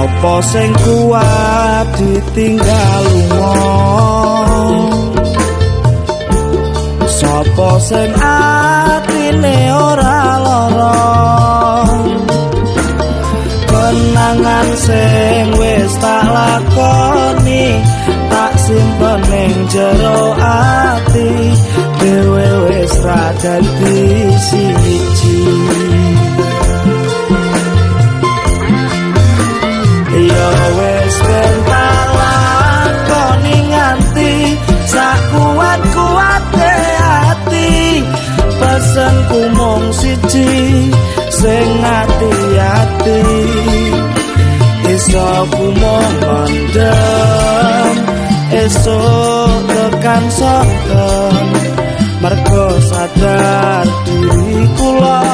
Sopo sing kuat ditinggal lunga, sopo sing atine ora lara, kenangan sing wis tak lakoni tak simpen ning jero ati, dhewe wis ra dadi siji. Ya wis ben tak lakoni nganti sak kuat-kuate ati, pesenku mung siji sing ati-ati, iso ku mung mendem esuk tekan soken, mergo sadar diri kula